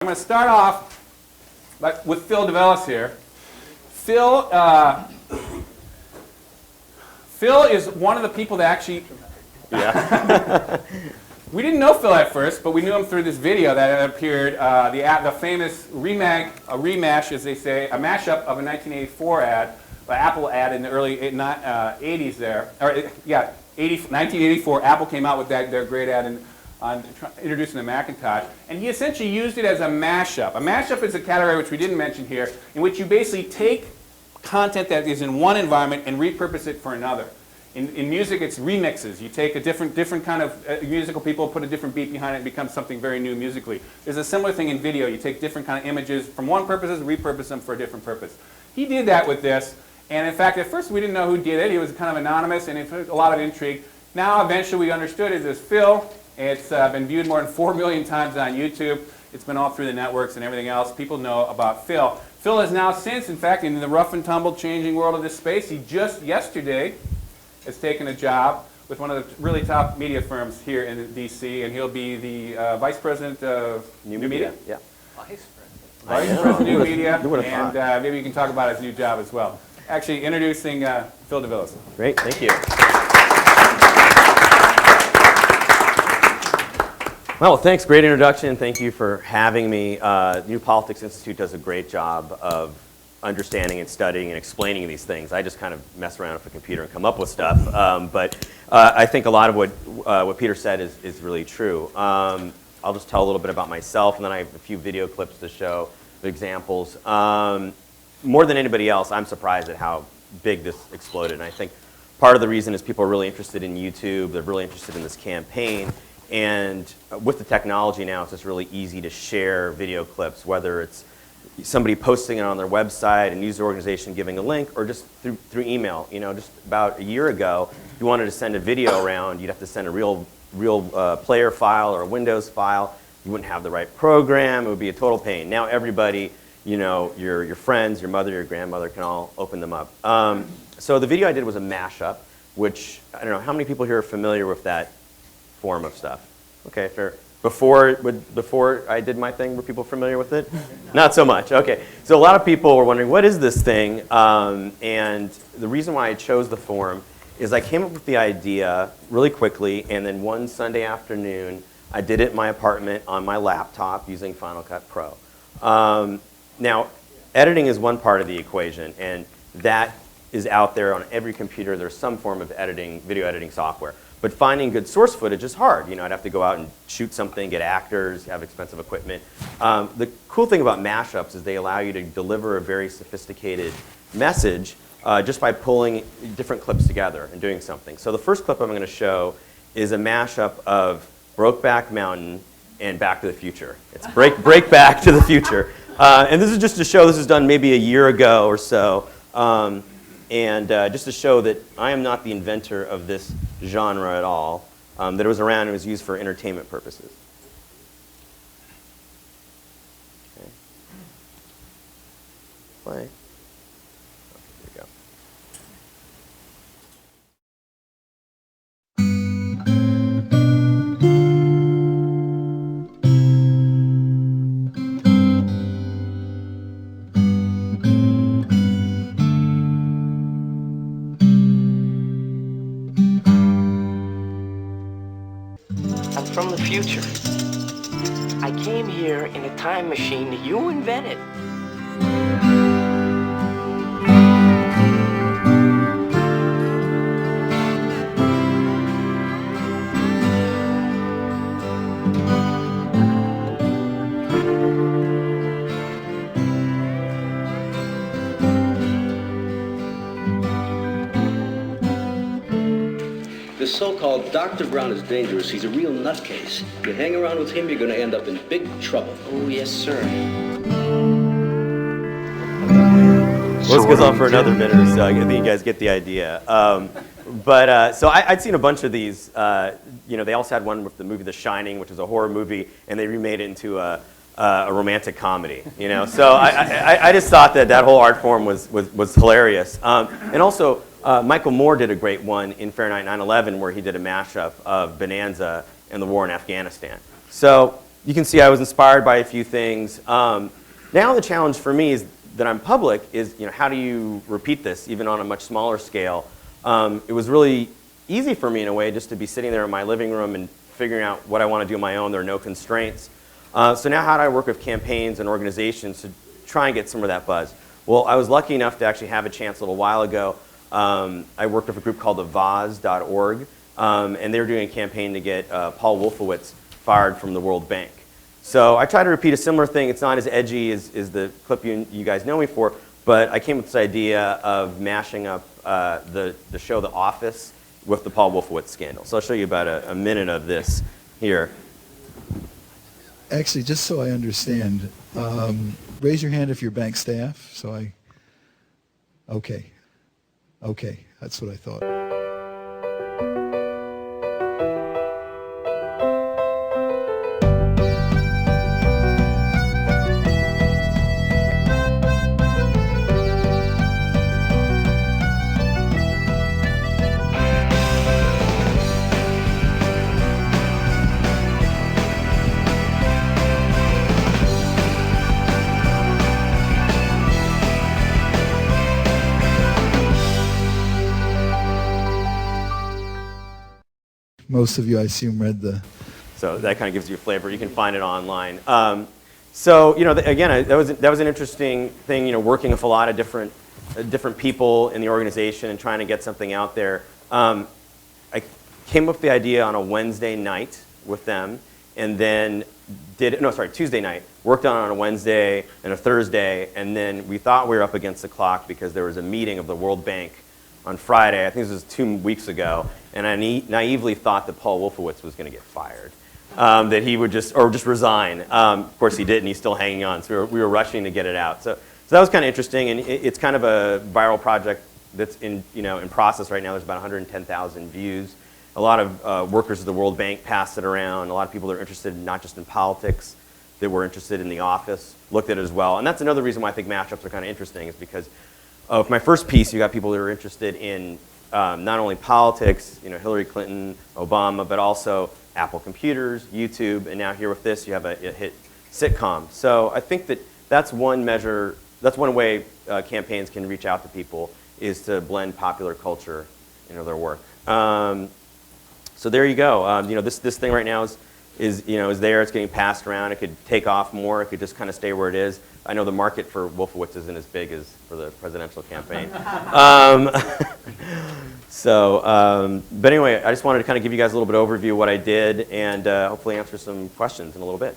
going to start off with Phil Vellis here. Phil is one of the people that actually... Yeah. We didn't know Phil at first, but we knew him through this video that appeared, the famous remash, as they say, a mashup of a 1984 ad, an Apple ad in the early 80s there. Or, yeah, 1984, Apple came out with their great ad on introducing the Macintosh, and he essentially used it as a mashup. A mashup is a category which we didn't mention here, in which you basically take content that is in one environment and repurpose it for another. In music, it's remixes. You take a different kind of musical people, put a different beat behind it, and it becomes something very new musically. There's a similar thing in video. You take different kind of images from one purposes, repurpose them for a different purpose. He did that with this, and in fact, at first we didn't know who did it. He was kind of anonymous, and it took a lot of intrigue. Now, eventually, we understood it as Phil. It's been viewed more than 4 million times on YouTube. It's been all through the networks and everything else. People know about Phil. Phil is now since, in fact, in the rough and tumble changing world of this space. He just yesterday has taken a job with one of the really top media firms here in DC, and he'll be the Vice President of New Media. Yeah. Vice President of New Media, and maybe you can talk about his new job as well. Actually, introducing Phil Vellis. Great, thank you. Well, thanks, great introduction. Thank you for having me. New Politics Institute does a great job of understanding and studying and explaining these things. I just kind of mess around with a computer and come up with stuff. But I think a lot of what Peter said is really true. I'll just tell a little bit about myself, and then I have a few video clips to show examples. More than anybody else, I'm surprised at how big this exploded. And I think part of the reason is people are really interested in YouTube. They're really interested in this campaign. And with the technology now, it's just really easy to share video clips, whether it's somebody posting it on their website, a news organization giving a link, or just through email. You know, just about a year ago, if you wanted to send a video around, you'd have to send a real player file or a Windows file. You wouldn't have the right program. It would be a total pain. Now everybody, you know, your friends, your mother, your grandmother can all open them up. So the video I did was a mashup, which, I don't know, how many people here are familiar with that form of stuff? Okay, fair. Before I did my thing, were people familiar with it? Not so much. Okay, so a lot of people were wondering, what is this thing? And the reason why I chose the form is I came up with the idea really quickly, and then one Sunday afternoon, I did it in my apartment on my laptop using Final Cut Pro. Now, editing is one part of the equation, and that is out there on every computer. There's some form of editing, video editing software. But finding good source footage is hard. You know, I'd have to go out and shoot something, get actors, have expensive equipment. The cool thing about mashups is they allow you to deliver a very sophisticated message just by pulling different clips together and doing something. So the first clip I'm going to show is a mashup of Brokeback Mountain and Back to the Future. It's Break Back to the Future. And this is just to show this was done maybe a year ago or so. And just to show that I am not the inventor of this genre at all, that it was around and was used for entertainment purposes. Okay. Play. Okay, here we go. From the future. I came here in a time machine that you invented. This so-called Dr. Brown is dangerous. He's a real nutcase. You hang around with him, you're going to end up in big trouble. Oh, yes, sir. Well, this goes on for another minute or so. I think you guys get the idea. So I'd seen a bunch of these. You know, they also had one with the movie The Shining, which is a horror movie, and they remade it into a romantic comedy. You know, so I just thought that whole art form was hilarious. And also, Michael Moore did a great one in Fahrenheit 9/11, where he did a mashup of Bonanza and the war in Afghanistan. So you can see I was inspired by a few things. Now the challenge for me is that I'm public is, how do you repeat this even on a much smaller scale? It was really easy for me in a way just to be sitting there in my living room and figuring out what I want to do on my own. There are no constraints. So now how do I work with campaigns and organizations to try and get some of that buzz? Well, I was lucky enough to actually have a chance a little while ago. I worked with a group called the Vaz.org, and they were doing a campaign to get Paul Wolfowitz fired from the World Bank. So I tried to repeat a similar thing. It's not as edgy as the clip you guys know me for, but I came with this idea of mashing up the show The Office with the Paul Wolfowitz scandal. So I'll show you about a minute of this here. Actually, just so I understand, raise your hand if you're bank staff. Okay, that's what I thought. Most of you, I assume, read the... So that kind of gives you a flavor. You can find it online. So again, that was an interesting thing. Working with a lot of different people in the organization and trying to get something out there. I came up with the idea on a Wednesday night with them, and then Tuesday night. Worked on it on a Wednesday and a Thursday, and then we thought we were up against the clock because there was a meeting of the World Bank on Friday. I think this was 2 weeks ago, and I naively thought that Paul Wolfowitz was going to get fired, that he would just resign. Of course, he didn't. He's still hanging on. So we were rushing to get it out. So that was kind of interesting, and it's kind of a viral project that's in process right now. There's about 110,000 views. A lot of workers at the World Bank passed it around. A lot of people that are interested not just in politics, that were interested in The Office, looked at it as well. And that's another reason why I think mashups are kind of interesting, is because of my first piece, you got people that are interested in not only politics, Hillary Clinton, Obama, but also Apple computers, YouTube, and now here with this, you have a hit sitcom. So I think that's one measure, that's one way campaigns can reach out to people, is to blend popular culture into their work. So there you go. This thing right now is there. It's getting passed around. It could take off more. It could just kind of stay where it is. I know the market for Wolfowitz isn't as big as for the presidential campaign. But anyway, I just wanted to kind of give you guys a little bit of overview of what I did and hopefully answer some questions in a little bit.